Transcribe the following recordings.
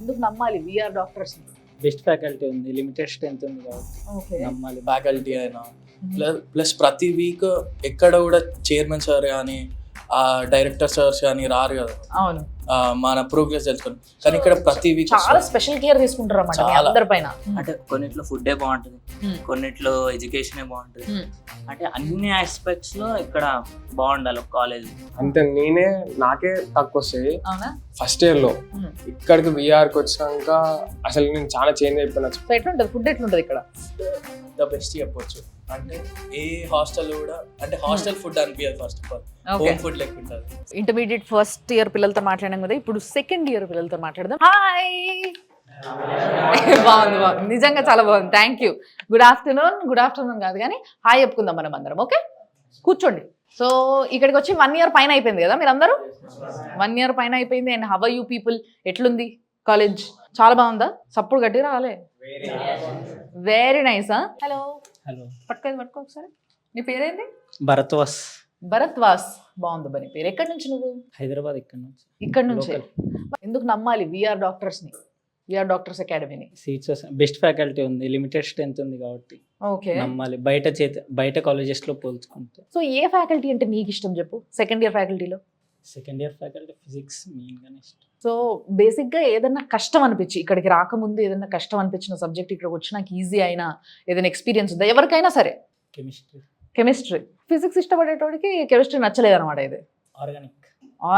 ఎందుకు నమ్మాలి VR doctors? Best faculty ఉంది, లిమిటెడ్ స్ట్రెంత్ ఉంది కాబట్టి ఓకే. నమ్మాలి. ఫ్యాకల్టీ అయినా ప్లస్ ప్రతి వీక్ ఎక్కడ కూడా చైర్మన్ సార్ కానీ డైరెక్టర్ సార్స్ కానీ రారు కదా అవును, మన ప్రోగ్రెస్ తెలుసుకొని. కానీ ఇక్కడ ప్రతి వీక్ చాలా స్పెషల్ కేర్ తీసుకుంటారు అన్నమాట మీ చాలా. అందరి పైన. అంటే కొన్నిట్లో ఫుడ్డే బాగుంటుంది, కొన్నిట్లో ఎడ్యుకేషనే బాగుంటుంది. అంటే అన్ని ఆస్పెక్ట్స్ లో ఇక్కడ బాగుండాలి ఒక కాలేజ్. అంతే నాకే తక్కువ వస్తాయి అవునా? ఫస్ట్ ఇయర్ లో. ఇక్కడికి విఆర్కి వచ్చాక అసలు నేను చాలా చేంజ్ అయిపోయినా. సో ఎట్లుంటది ఫుడ్, ఎట్లుంటది ఇక్కడ? ద బెస్ట్ చెప్పొచ్చు. అంటే ఏ హాస్టల్ కూడా అంటే హాస్టల్ ఫుడ్ అనిపించదు first of all, okay. Home food లెక్క ఉంటుంది. ఇంటర్మీడియట్ ఫస్ట్ ఇయర్ పిల్లలతో మాట్లాడాం కదా, ఇప్పుడు సెకండ్ ఇయర్ పిల్లలతో మాట్లాడదాం. హాయ్, బాగుంది బాగుంది, నిజంగా చాలా బాగుంది. Thank you. గుడ్ ఆఫ్టర్నూన్ కాదు కానీ హాయ్ చెప్పుకుందాం మనం అందరం. ఓకే, కూర్చోండి. సో ఇక్కడికి వచ్చి 1 year పైన అయిపోయింది కదా మీరందరూ? 1 year పైన అయిపోయింది. And how are you people? ఎట్లుంది కాలేజ్? చాలా బాగుందా? సప్పుడు గట్టి రాలే. Very nice. హలో హలో, పట్టుకో ఒకసారి. నీ పేరేంటి? భరత్వాస్. భరత్ వాస్, బాగుంది బని పేరు. ఎక్కడి నుంచి నువ్వు? హైదరాబాద్. ఇక్కడ నుంచి. ఇక్కడ నుంచి. ఎందుకు నమ్మాలి విఆర్ డాక్టర్స్ ని, విఆర్ డాక్టర్స్ అకాడమీని? సీట్స్ బెస్ట్ ఫ్యాకల్టీ ఉంది, లిమిటెడ్ స్ట్రెంత్ ఉంది కాబట్టి ఓకే. నమ్మాలి. బయట కాలేజెస్ లో పోల్చుకుంటే. సో ఏ ఫ్యాకల్టీ అంటే నీకు ఇష్టం చెప్పు? సెకండ్ ఇయర్ ఫ్యాకల్టీలో second year faculty physics main గానే ఇష్టం. సో బేసిక్గా ఏదైనా కష్టం అనిపించి, ఇక్కడికి రాకముందు ఏదైనా కష్టం అనిపించిన సబ్జెక్ట్ ఇక్కడికి వచ్చి నాకు ఈజీ అయినా ఏదైనా ఎక్స్పీరియన్స్ ఉందా ఎవరికైనా సరే? కెమిస్ట్రీ. ఫిజిక్స్ ఇష్టపడేటోడికి కెమిస్ట్రీ నచ్చలేదు అనమాట. ఇది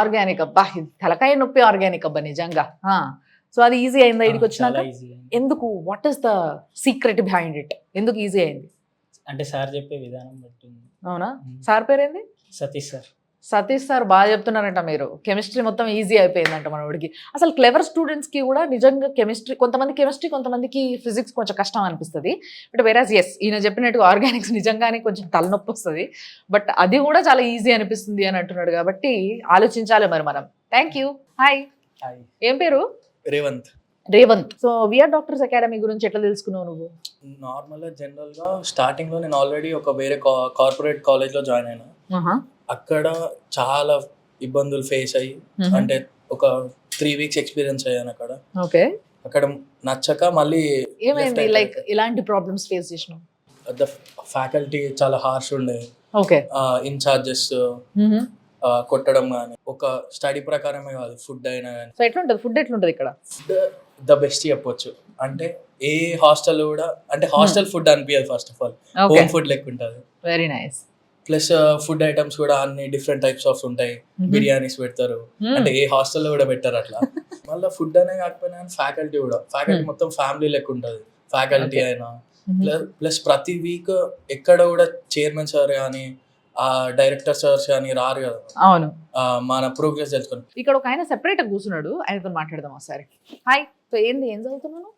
ఆర్గానిక్. అబ్బా, ఇది తలకాయ నొప్పి ఆర్గానిక్ అబ్బా నిజంగా. సో అది ఈజీ అయిందా ఇక్కడికి వచ్చినాక? ఎందుకు? What is the secret behind it? ఎందుకు ఈజీ అయింది? అంటే సార్ చెప్పే విధానం బట్టి. అవునా? సార్ పేరేంది? సతీష్ సార్. సతీష్ సార్ బాగా చెప్తున్నారంట. మీరు కెమిస్ట్రీ మొత్తం ఈజీ అయిపోయిందంట మనోడికి. అసలు క్లెవర్ స్టూడెంట్స్కి కూడా నిజంగా కెమిస్ట్రీ, కొంతమందికి ఫిజిక్స్ కొంచెం కష్టం అనిపిస్తుంది. బట్ వెరాజ్ ఎస్, ఈయన చెప్పినట్టు ఆర్గానిక్స్ నిజంగానే కొంచెం తలనొప్పి వస్తుంది, బట్ అది కూడా చాలా ఈజీ అనిపిస్తుంది అని అంటున్నాడు. కాబట్టి ఆలోచించాలి మరి మనం. Thank you. హాయ్, ఏం పేరు? Revanth. So VR doctors academy గురించి ఎట్లా తెలుసుకున్నావు నువ్వు? నార్మల్గా జనరల్గా స్టార్టింగ్లో నేను ఆల్రెడీ ఒక వేరే కార్పొరేట్ కాలేజ్లో జాయిన్ అయినా. అక్కడ చాలా ఇబ్బందులు ఫేస్ అయ్యి, అంటే ఒక 3 weeks ఎక్స్పీరియన్స్ అయ్యాను అక్కడ. ఓకే. అక్కడ నచ్చక మళ్ళీ ఏమైంది? లైక్ ఇలాంటి ప్రాబ్లమ్స్ ఫేస్ చేసినావు? ద ఫ్యాకల్టీ చాలా హార్ష్ ఉండే. ఓకే. ఇన్ఛార్జెస్ కొట్టడం కానీ, ఒక స్టడీ ప్రకారమే కాదు ఫుడ్ అయినా కానీ. సో ఎట్లుంటది ఫుడ్, ఎట్లుంటది ఇక్కడ? ఫుడ్ ద బెస్ట్ చెప్పొచ్చు. అంటే ఏ హాస్టల్ కూడా అంటే హాస్టల్ ఫుడ్ అనిపించదు first of all, home food లెక్క ఉంటుంది. Very nice. Plus food items కూడా అన్ని డిఫరెంట్ టైప్స్ ఆఫ్ ఉంటాయి. బిర్యానీస్ పెడతారు, అంటే ఏ హాస్టల్లో కూడా పెట్టారు అట్లా. మళ్ళీ ఫుడ్ అనే కాకపోయినా ఫ్యాకల్టీ మొత్తం ఫ్యామిలీ లెక్క ఉంటుంది ఫ్యాకల్టీ అయినా. ప్లస్ ప్రతి వీక్ ఎక్కడ కూడా చైర్మన్ సార్ కానీ డైరెక్టర్ సార్స్ కానీ రారు కదా. అవును, మన ప్రోగ్రెస్ తెలుసుకొని. ఇక్కడ ఒక ఆయన సెపరేట్ గా కూర్చున్నాడు, ఆయనతో మాట్లాడదాం ఒకసారి. హాయ్. సో ఏంది, ఏం చదువుతున్నాను?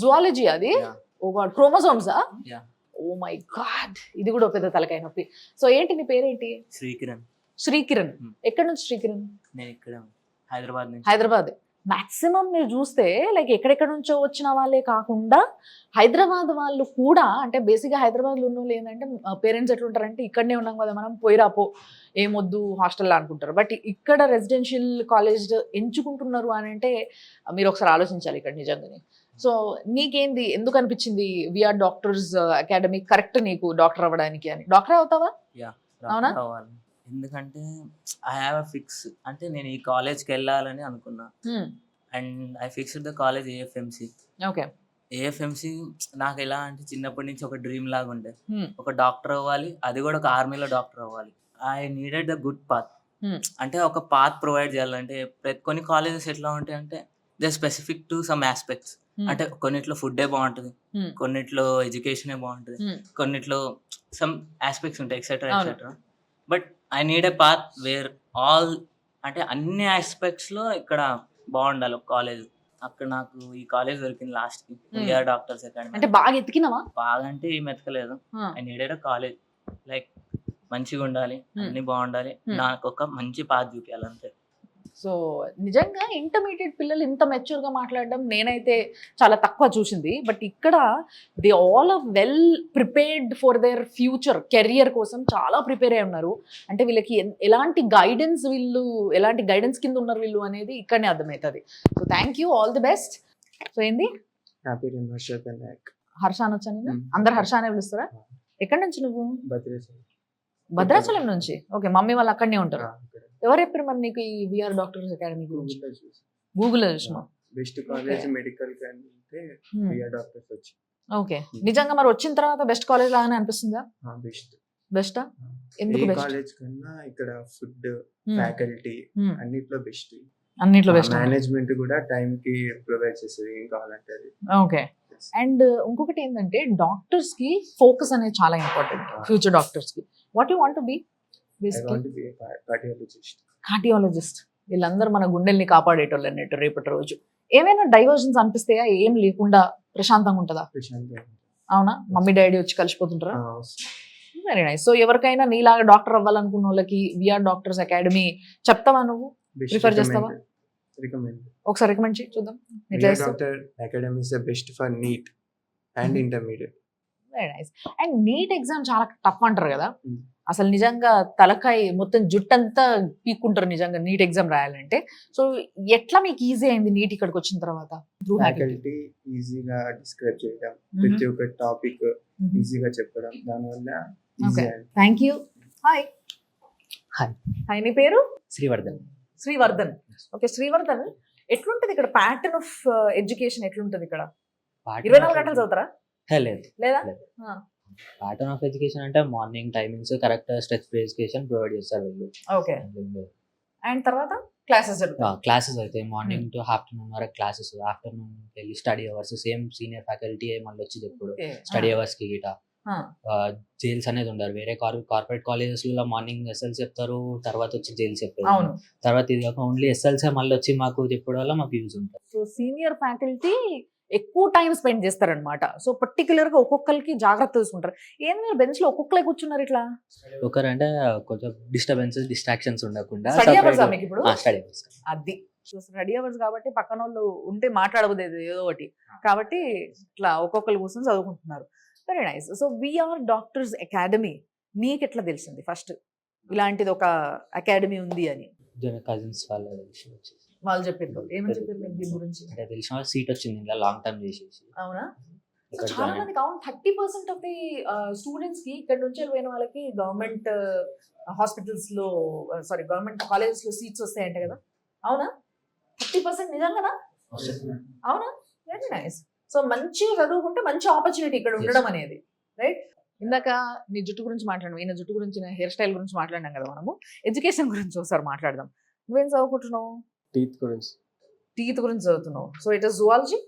జువాలజీ. అది ఓ గాడ్, క్రోమోసోమ్సా? ఓ మై గాడ్, ఇది కూడా పెద్ద తలకాయ నొప్పి. సో ఏంటి నీ పేరేంటి? శ్రీకిరణ్. ఎక్కడి నుంచి శ్రీకిరణ్? నేను ఇక్కడ హైదరాబాద్. హైదరాబాద్. మాక్సిమం మీరు చూస్తే లైక్ ఎక్కడెక్కడ నుంచో వచ్చిన వాళ్ళే కాకుండా హైదరాబాద్ వాళ్ళు కూడా, అంటే బేసిక్గా హైదరాబాద్లో ఉన్న వాళ్ళు ఏంటంటే పేరెంట్స్ ఎట్లుంటారంటే ఇక్కడనే ఉన్నాం కదా మనం, పోయిరాపో ఏమొద్దు హాస్టల్లో అనుకుంటారు. బట్ ఇక్కడ రెసిడెన్షియల్ కాలేజ్ ఎంచుకుంటున్నారు అని అంటే మీరు ఒకసారి ఆలోచించాలి ఇక్కడ నిజంగానే. సో నీకేంది, ఎందుకు అనిపించింది విఆర్ డాక్టర్స్ అకాడమీ కరెక్ట్ నీకు డాక్టర్ అవ్వడానికి అని? డాక్టర్ అవుతావా? అవునా? ఎందుకంటే ఐ హ్యావ్ అ ఫిక్స్, అంటే నేను ఈ కాలేజ్కి వెళ్ళాలని అనుకున్నా. And I fixed the college AFMC. Okay. AFMC నాకు ఎలా అంటే చిన్నప్పటి నుంచి ఒక డ్రీమ్ లాగా ఉండే, ఒక డాక్టర్ అవ్వాలి, అది కూడా ఒక ఆర్మీలో డాక్టర్ అవ్వాలి. I needed the good path. అంటే ఒక పాత్ ప్రొవైడ్ చేయాలంటే కొన్ని కాలేజెస్ ఎట్లా ఉంటాయి అంటే they specific to some aspects. అంటే కొన్నిట్లో ఫుడ్డే బాగుంటుంది, కొన్నిట్లో ఎడ్యుకేషనే బాగుంటుంది, కొన్నిట్లో సమ్ ఆస్పెక్ట్స్ ఉంటాయి etcetera etcetera. But I need a path where all, అంటే అన్ని ఆస్పెక్ట్స్ లో ఇక్కడ బాగుండాలి ఒక కాలేజ్. అక్కడ నాకు ఈ కాలేజ్ దొరికింది లాస్ట్ కి, విఆర్ డాక్టర్స్ అకాడమీ. అంటే బాగా ఎతికినావా? బాగా అంటే ఏం ఎతకలేదు. I needed a college like మంచిగా ఉండాలి, అన్ని బాగుండాలి, నాకు ఒక మంచి పాత్ చూపించాలి అంతే. సో నిజంగా ఇంటర్మీడియట్ పిల్లలు ఇంత మెచ్యూర్గా మాట్లాడడం నేనైతే చాలా తక్కువ చూసింది. బట్ ఇక్కడ they all are well prepared for their future career కోసం చాలా ప్రిపేర్ అయి ఉన్నారు. అంటే వీళ్ళకి ఎలాంటి గైడెన్స్ కింద ఉన్నారు వీళ్ళు అనేది ఇక్కడనే అర్థమవుతుంది. So thank you, all the best. So ఏంది హ్యాపీ యూనివర్సిటీ నాయక్ హర్ష అనొచ్చా? నేను అందరు హర్ష అనే పిలుస్తారా? ఎక్కడి నుంచి నువ్వు? భద్రాచలం నుంచి. ఓకే, మమ్మీ వాళ్ళు అక్కడనే ఉంటారు. ఎవరు చెప్పారు మరి నీకు ఈ విఆర్ డాక్టర్స్ అకాడమీ గురించి? గూగుల్లో చూసినా. బెస్ట్ కాలేజ్ మెడికల్ అంటే విఆర్ డాక్టర్స్ వచ్చి. ఓకే, నిజంగా మరి వచ్చిన తర్వాత బెస్ట్ కాలేజ్ లాగానే అనిపిస్తుందా? బెస్టా? ఎందుకు బెస్ట్? కాలేజ్ కన్నా ఇక్కడ ఫుడ్, ఫ్యాకల్టీ అన్నిట్లో బెస్ట్. అన్నిట్లో బెస్ట్. మేనేజ్మెంట్ కూడా టైం కి ప్రొవైడ్ చేస్తుంది ఏం కావాలంటే అది. ఓకే. అండ్ ఇంకొకటి ఏంటంటే డాక్టర్స్ కి ఫోకస్ అనేది చాలా ఇంపార్టెంట్. ఫ్యూచర్ డాక్టర్స్ కి what you want to be? Cardiologist. వీళ్ళందరూ మన గుండెల్ని కాపాడేటోళ్ళు అన్నట్టు రేపటి రోజు. ఏమైనా డైవర్జన్స్ అనిపిస్తాయా? ఏం లేకుండా ప్రశాంతంగా ఉంటుందా? అవునా? మమ్మీ డాడీ వచ్చి కలిసిపోతుంటారా? Very nice. సో ఎవరికైనా నీలాగా డాక్టర్ అవ్వాలనుకున్న వాళ్ళకి విఆర్ డాక్టర్స్ అకాడమీ చెప్తావా? నువ్వు ప్రిఫర్ చేస్తావా? ఒకసారి రికమెండ్ చేయి చూద్దాం. Doctor academy is the best for NEET and intermediate. Very nice. And NEET exam చాలా టఫ్ అంటారు కదా, అసలు నిజంగా తలకాయ మొత్తం జుట్టంతా పీక్కుంటారు నిజంగా నీట్ ఎగ్జామ్ రాయాలంటే. సో ఎట్లా మీకు ఈజీ అయింది నీట్ ఇక్కడికి వచ్చిన తర్వాత? ఫ్యాకల్టీ ఈజీగా డిస్క్రైబ్ చేయడం, ప్రతి ఒక్క టాపిక్ ఈజీగా చెప్పడం, దానివల్ల easy. Thank you. Hi. Hi, నీ పేరు? శ్రీవర్ధన్. శ్రీవర్ధన్. ఓకే, శ్రీవర్ధన్, ఎట్లుంటది ఇక్కడ ప్యాటర్న్ ఆఫ్ ఎడ్యుకేషన్? ఎట్లుంటది ఇక్కడ? 24 గంటలు చదువుతారా? లేదు లేదా? ప్యాటర్న్ ఆఫ్ ఎడ్యుకేషన్ అంటే morning timings correct stretch education provide చేస్తారు వీళ్ళు. ఓకే. అండ్ తర్వాత క్లాసెస్ క్లాసెస్ అయితే మార్నింగ్ టు ఆఫ్టర్నూన్ వరకు క్లాసెస్, ఆఫ్టర్నూన్ వెళ్ళి study hours same senior faculty మళ్ళీ వచ్చి చెప్పుడు స్టడీ అవర్స్ కి గిట. జైల్స్ అనేది ఉండరు. వేరే కార్పొరేట్ కాలేజెస్ లో మార్నింగ్ ఎస్ఎల్సీ చెప్తారు, తర్వాత వచ్చి జైల్స్ చెప్తారు. తర్వాత ఇది ఒక ఓన్లీ ఎస్ఎల్సీ మళ్ళీ వచ్చి మాకు చెప్పడం వల్ల మాకు యూజ్ ఉంటుంది. సో సీనియర్ ఫ్యాకల్టీ ఎక్కువ టైం స్పెండ్ చేస్తారనమాట. సో పర్టికులర్ గా ఒక్కొక్కరికి జాగ్రత్త తీసుకుంటారు. ఏం మీరు బెంచ్ లో ఒక్కొక్కరే కూర్చున్నారు ఇట్లా? ఒకరంటే కొంచెం డిస్ట్రాక్షన్స్ ఉండకుండా స్టడీ అవర్స్ మీకు ఇప్పుడు? Study hours. అది స్టడీ అవర్స్ కాబట్టి పక్కన వాళ్ళు ఉంటే మాట్లాడబోదేది ఏదో ఒకటి, కాబట్టి ఇట్లా ఒక్కొక్కరు కూర్చొని చదువుకుంటున్నారు. Very nice. So VR doctors academy నీకు ఎట్లా తెలిసింది ఫస్ట్ ఇలాంటిది ఒక అకాడమీ ఉంది అని? కజిన్స్ వాళ్ళు చెప్పారు. ఏమని చెప్పారు దీని గురించి? అంటే తెలిసిన సీట్ వచ్చింది ఇంకా లాంగ్ టర్మ్ చేసేసి. అవునా? చాలా మంది 30% ఆఫ్ ది స్టూడెంట్స్ కి ఇక్కడ నుంచి వెళ్ళిపోయిన వాళ్ళకి గవర్నమెంట్ హాస్పిటల్స్ లో గవర్నమెంట్ కాలేజెస్ లో సీట్స్ వస్తాయంట కదా, అవునా? 30% నిజంగానా? అవునా? Very nice. సో మంచిగా చదువుకుంటే మంచి ఆపర్చునిటీ ఇక్కడ ఉండడం అనేది, రైట్? ఇందాక నీ జుట్టు గురించి మాట్లాడడం, ఈయన జుట్టు గురించి, హెయిర్ స్టైల్ గురించి మాట్లాడినాం కదా మనము. ఎడ్యుకేషన్ గురించి ఒకసారి మాట్లాడదాం. నువ్వేం చదువుకుంటున్నావు? టీత్ గురించి చదువుతున్నావు. So it is zoology.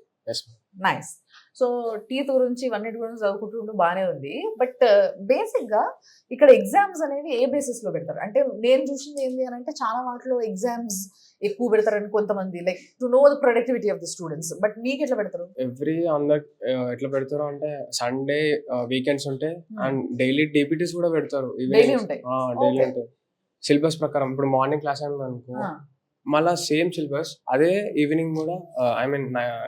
Nice. So teeth గురించి ఇవన్నిటి గురించి చదువుకుంటుంటూ బాగానే ఉంది. బట్ బేసిక్ గా ఇక్కడ ఎగ్జామ్స్ అనేవి ఏ బేసిస్ లో పెడతారు? అంటే నేను చూసింది ఏంటి అని అంటే చాలా వాటిలో ఎగ్జామ్స్ ఎక్కువ పెడతారని కొంతమంది, like to know the productivity of the students. But మీకు ఎట్లా పెడతారు? ఎట్లా పెడతారు అంటే సండే వీకెండ్స్ ఉంటాయి అండ్ డైలీ డీపీటీస్ కూడా పెడతారు. డైలీ ఉంటాయి. డైలీ ఉంటాయి సిలబస్ ప్రకారం. ఇప్పుడు మార్నింగ్ క్లాస్ అయింది అనుకో, మళ్ళా సేమ్ సిలబస్ అదే ఈవినింగ్ కూడా, ఐ మీన్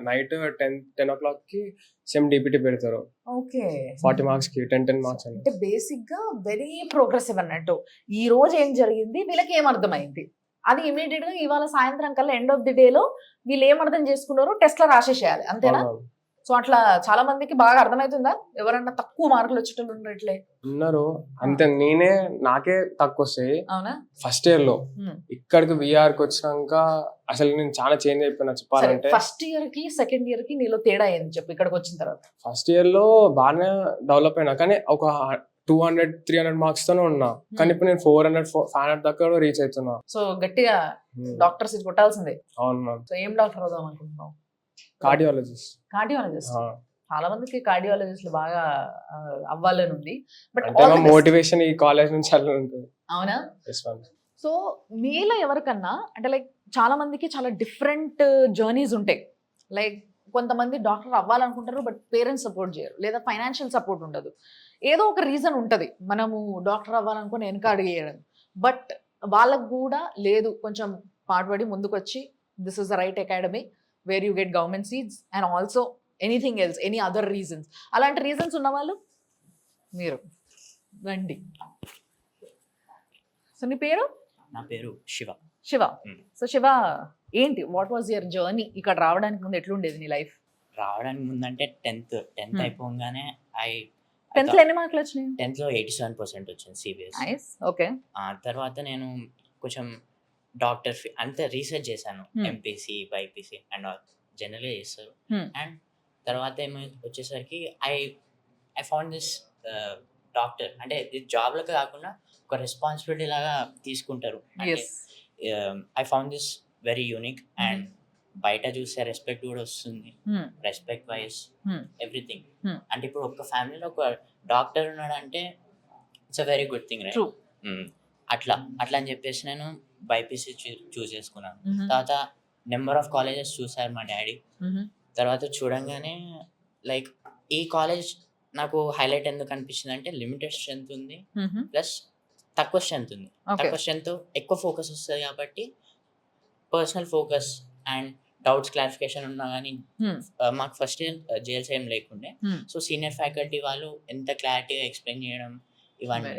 నైట్ 10 o'clock కి సేమ్ డిపిటీ పెడతారు. ఓకే. 40 marks కి 10 marks అంటే బేసిక్ గా వెరీ ప్రోగ్రెసివ్ అన్నట్టు. ఈ రోజు ఏం జరిగింది, వీళ్ళకి ఏం అర్థమైంది, అది ఇమీడియట్ గా ఇవాళ సాయంత్రం కల్లా ఎండ్ ఆఫ్ ది డే లో వీళ్ళు ఏం అర్థం చేసుకున్నారో టెస్ట్ లో రాసేసేయాలి, అంతేనా? సో అట్లా చాలా మందికి బాగా అర్థమవుతుందా? ఎవరన్నా తక్కువ మార్కులు వచ్చేటోళ్ళు ఉన్నట్లే ఉన్నారు. అంతే, నాకే తక్కువ వస్తాయి. అవునా? ఫస్ట్ ఇయర్ లో ఇక్కడికి విఆర్ కి వచ్చినాక అసలు నేను చాలా చేంజ్ అయిపోయినా చెప్పాలంటే. ఫస్ట్ ఇయర్ కి సెకండ్ ఇయర్ కి నీలో తేడా ఏంది చెప్పు? ఇక్కడికి వచ్చిన తర్వాత ఫస్ట్ ఇయర్ లో బాగానే డెవలప్ అయినా, కానీ ఒక 200-300 మార్క్స్ తోనే ఉన్నా. కానీ ఇప్పుడు నేను 400-500 దాకా రీచ్ అవుతున్నా. సో గట్టిగా డాక్టర్ సీట్ కొట్టాల్సిందే. అవును మ్యామ్. సో ఏం డాక్టర్ అవుదాం అనుకుంటున్నావు? కార్డియాలజిస్ట్. చాలా మందికి కార్డియాలజిస్ట్ బాగా అవ్వాలని ఉంది. బట్ మోటివేషన్ ఈ కాలేజ్ నుంచి అలా ఉంటుంది. అవునా? సో మీలో ఎవరికన్నా అంటే లైక్ చాలా మందికి చాలా డిఫరెంట్ జర్నీస్ ఉంటాయి. లైక్ కొంతమంది డాక్టర్ అవ్వాలనుకుంటారు బట్ పేరెంట్స్ సపోర్ట్ చేయరు, లేదా ఫైనాన్షియల్ సపోర్ట్ ఉండదు. ఏదో ఒక రీజన్ ఉంటుంది మనము డాక్టర్ అవ్వాలనుకుని వెనక అడిగేయడం. బట్ వాళ్ళకు కూడా లేదు, కొంచెం పాటుపడి ముందుకు వచ్చి this is the right academy where you get government seats and also anything else, any other reasons. అలాంటి రీజన్స్ ఉన్న వాళ్ళు మీరు రండి. సో నీ పేరు? నా పేరు శివ. శివ. సో శివ, ఏంటి వాట్ వాజ్ యువర్ జర్నీ? ఇక్కడ రావడానికి ముందు ఎట్లుండేది నీ లైఫ్? రావడానికి ముందంటే టెన్త్ అయిపోగానే 10th లో ఎన్ని మార్కులు వచ్చినాయి? 10th లో 87% వచ్చింది సిబిఎస్. నైస్. ఓకే. ఆ తర్వాత నేను కొంచెం డాక్టర్ అంతా రీసెర్చ్ చేశాను, ఎంపీసీ బైపీసీ అండ్ ఆల్ జనరల్గా చేస్తారు. అండ్ తర్వాత ఏమో వచ్చేసరికి ఐ ఫౌండ్ దిస్ డాక్టర్, అంటే ఇది జాబ్లకు కాకుండా ఒక రెస్పాన్సిబిలిటీ లాగా తీసుకుంటారు. I found this very unique and బయట చూసే రెస్పెక్ట్ కూడా వస్తుంది, రెస్పెక్ట్ వైజ్ ఎవ్రీథింగ్. అంటే ఇప్పుడు ఒక ఫ్యామిలీలో ఒక డాక్టర్ ఉన్నాడంటే it's a very good thing, right? అట్లా అని చెప్పేసి నేను బైపీసీ చూస్ చేసుకున్నాను. తర్వాత నెంబర్ ఆఫ్ కాలేజెస్ చూసారు మా డాడీ. తర్వాత చూడంగానే లైక్ ఈ కాలేజ్ నాకు హైలైట్ ఎందుకు అనిపించింది అంటే లిమిటెడ్ స్ట్రెంత్ ఉంది, ప్లస్ తక్కువ స్ట్రెంత్ ఉంది. తక్కువ స్ట్రెంత్ ఎక్కువ ఫోకస్ వస్తుంది కాబట్టి personal focus and doubts clarification ఉన్నా కానీ మాకు ఫస్ట్ జేల్స్ ఏం లేకుండే. సో సీనియర్ ఫ్యాకల్టీ వాళ్ళు ఎంత క్లారిటీగా ఎక్స్ప్లెయిన్ చేయడం ఇవన్నీ.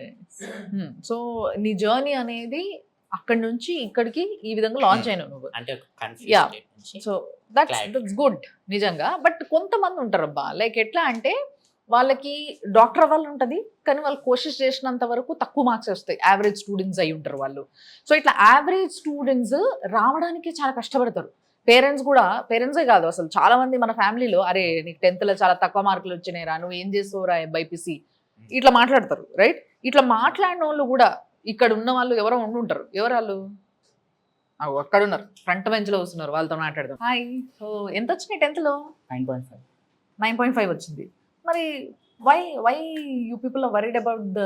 సో నీ జర్నీ అనేది అక్కడ నుంచి ఇక్కడికి ఈ విధంగా లాంచ్ అయినావు నువ్వు, అంటే కన్ఫ్యూజ్. సో దట్స్ గుడ్ నిజంగా. బట్ కొంతమంది ఉంటారు అబ్బా, లైక్ ఎట్లా అంటే వాళ్ళకి డాక్టర్ అవ్వాలని ఉంటుంది కానీ వాళ్ళు కోషిష్ చేసినంత వరకు తక్కువ మార్క్స్ వస్తాయి, యావరేజ్ స్టూడెంట్స్ అయి ఉంటారు వాళ్ళు. సో ఇట్లా యావరేజ్ స్టూడెంట్స్ రావడానికి చాలా కష్టపడతారు. పేరెంట్సే కాదు అసలు చాలా మంది మన ఫ్యామిలీలో, అరే నీకు 10th లో చాలా తక్కువ మార్కులు వచ్చినాయి రా, నువ్వు ఏం చేస్తావురా బైపీసీ, ఇట్లా మాట్లాడతారు, రైట్? ఇట్లా మాట్లాడిన వాళ్ళు కూడా ఇక్కడ ఉన్న వాళ్ళు ఎవరో ఉండుంటారు. ఎవరు వాళ్ళు? అక్కడ ఉన్నారు, ఫ్రంట్ బెంచ్ లో వస్తున్నారు, వాళ్ళతో మాట్లాడదాం. హాయ్. సో ఎంత వచ్చినాయి 10th లో? 9.5. 9.5 వచ్చింది. మరి why you people are worried about the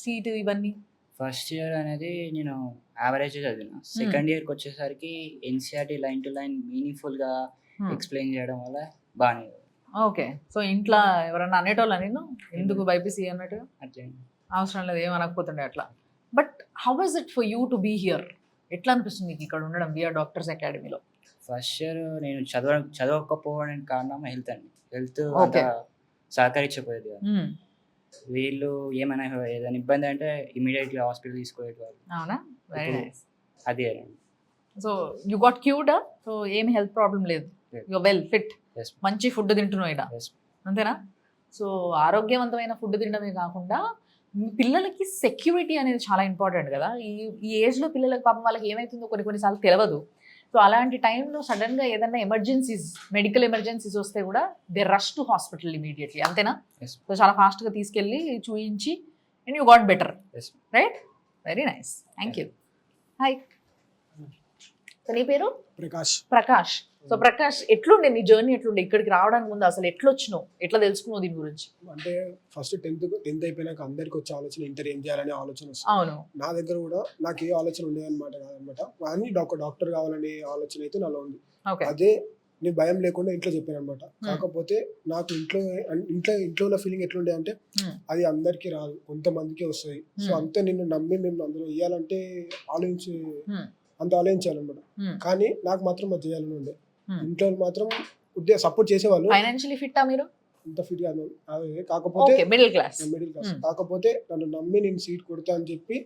seat ఇవన్నీ? ఫస్ట్ ఇయర్ అనేది నేను యావరేజ్ చదివిన. సెకండ్ ఇయర్కి వచ్చేసరికి ఎన్సీఆర్టీ లైన్ టు లైన్ మీనింగ్ఫుల్గా ఎక్స్ప్లెయిన్ చేయడం వల్ల బాగానే. ఓకే. సో ఇంట్లో ఎవరన్నా అనేటోళ్ళ నేను ఎందుకు బైపీసీ అన్నట్టు? అట్లే అవసరం లేదు, ఏమనకపోతుండే అట్లా. But how is it for you to be here? ఎట్లా అనిపిస్తుంది నీకు ఇక్కడ ఉండడం విఆర్ డాక్టర్స్ అకాడమీలో? ఫస్ట్ ఇయర్ నేను చదవకపోవడానికి కారణం హెల్త్ అండి. హెల్త్ సహకరించకపోయేది. వీళ్ళు ఏమైనా ఏదైనా ఇబ్బంది అంటే ఇమీడియట్లీ హాస్పిటల్ తీసుకునేవాళ్ళు. అవునా? Very nice. అదే. So you got cured? So ఏం హెల్త్ ప్రాబ్లం లేదు, యు వెల్ ఫిట్, మంచి ఫుడ్ తింటున్నావు ఇక్కడ, అంతేనా? సో ఆరోగ్యవంతమైన ఫుడ్ తినడమే కాకుండా పిల్లలకి సెక్యూరిటీ అనేది చాలా ఇంపార్టెంట్ కదా. ఈ ఏజ్లో పిల్లలకి పాపం వాళ్ళకి ఏమవుతుందో కొన్నిసార్లు తెలియదు. సో అలాంటి టైంలో సడన్గా ఏదైనా ఎమర్జెన్సీస్, మెడికల్ ఎమర్జెన్సీస్ వస్తే కూడా they rush to hospital immediately, అంతేనా? సో చాలా ఫాస్ట్గా తీసుకెళ్ళి చూయించి and you got better, right? Very nice, thank you. Hi. So నీ పేరు? ప్రకాష్. సో ప్రకాష్, ఎట్లుండే నీ జర్నీ? ఎట్లుండే ఇక్కడికి రావడానికి ముందు? అసలు ఎట్లా వచ్చినావు, ఎట్లా తెలుసుకున్నావు దీని గురించి? అంటే ఫస్ట్ 10th అయిపోయినాక అందరికి వచ్చే ఆలోచన ఇంటర్ ఏం చేయాలనే ఆలోచన వస్తుంది. అవును. నా దగ్గర కూడా నాకు ఏ ఆలోచన ఉండేదన్నమాట కాదనమాట, కానీ డాక్టర్ కావాలనే ఆలోచన అయితే నాలో ఉంది. అదే నేను భయం లేకుండా ఇంట్లో చెప్పాను అనమాట. కాకపోతే నాకు ఇంట్లో ఉన్న ఫీలింగ్ ఎట్లుండే అంటే అది అందరికీ రాదు, కొంతమందికే వస్తుంది. సో అంతే నిన్ను నమ్మి మేము అందులో ఇవ్వాలంటే ఆలోచించాలన్నమాట. కానీ నాకు మాత్రం అది చేయాలని ఉండే. ఇంట్లో మాత్రం సపోర్ట్ చేసేవాళ్ళు. ఫైనాన్షియలీ ఫిట్ మీరు? అంత ఫిట్ కాదు, కాకపోతే మిడిల్ క్లాస్. కాకపోతే నన్ను నమ్మి నేను సీట్ కొడతా అని చెప్పి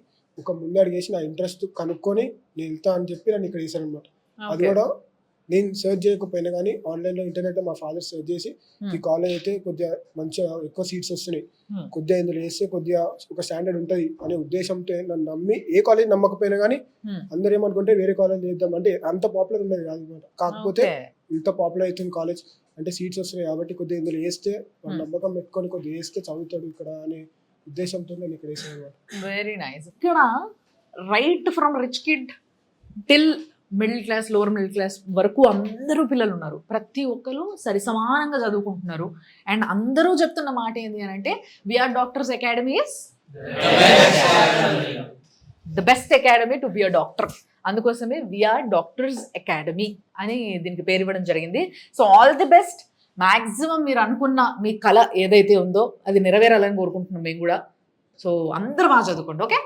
ఒక ముందడిగేసి నా ఇంట్రెస్ట్ కనుక్కొని నేను వెళ్తా అని చెప్పి నన్ను ఇక్కడ వేసాను అనమాట. అది కూడా నేను సెర్చ్ చేయకపోయినా కానీ ఆన్లైన్లో ఇంటర్నెట్లో మా ఫాదర్ సెర్చ్ చేసి ఈ కాలేజ్ అయితే కొద్దిగా మంచిగా ఎక్కువ సీట్స్ వస్తున్నాయి, కొద్దిగా ఇందులో వేస్తే కొద్దిగా ఒక స్టాండర్డ్ ఉంటుంది అనే ఉద్దేశంతో నన్ను నమ్మి, ఏ కాలేజ్ నమ్మకపోయినా కానీ అందరూ ఏమనుకుంటే వేరే కాలేజ్ చేద్దాం అంటే అంత పాపులర్ ఉండేది కాదు అనమాట. కాకపోతే ఇంత పాపులర్ అవుతుంది కాలేజ్ అంటే సీట్స్ వస్తున్నాయి కాబట్టి కొద్దిగా ఇందులో వేస్తే నమ్మకం పెట్టుకొని కొద్దిగా వేస్తే చదువుతాడు ఇక్కడ అనే ఉద్దేశంతో నేను ఇక్కడ వేసాను అనమాట. Very nice. ఇక్కడ right from rich kid till middle class, lower middle class వరకు అందరూ పిల్లలు ఉన్నారు. ప్రతి ఒక్కరు సరి సమానంగా చదువుకుంటున్నారు. అండ్ అందరూ చెప్తున్న మాట ఏంటి అని అంటే VR doctors academy is the best academy to be a doctor. అందుకోసమే విఆర్ డాక్టర్స్ అకాడమీ అని దీనికి పేరు ఇవ్వడం జరిగింది. So all the best. Maximum మీరు అనుకున్న మీ కళ ఏదైతే ఉందో అది నెరవేరాలని కోరుకుంటున్నాం మేము కూడా. సో అందరూ బాగా చదువుకోండి. ఓకే.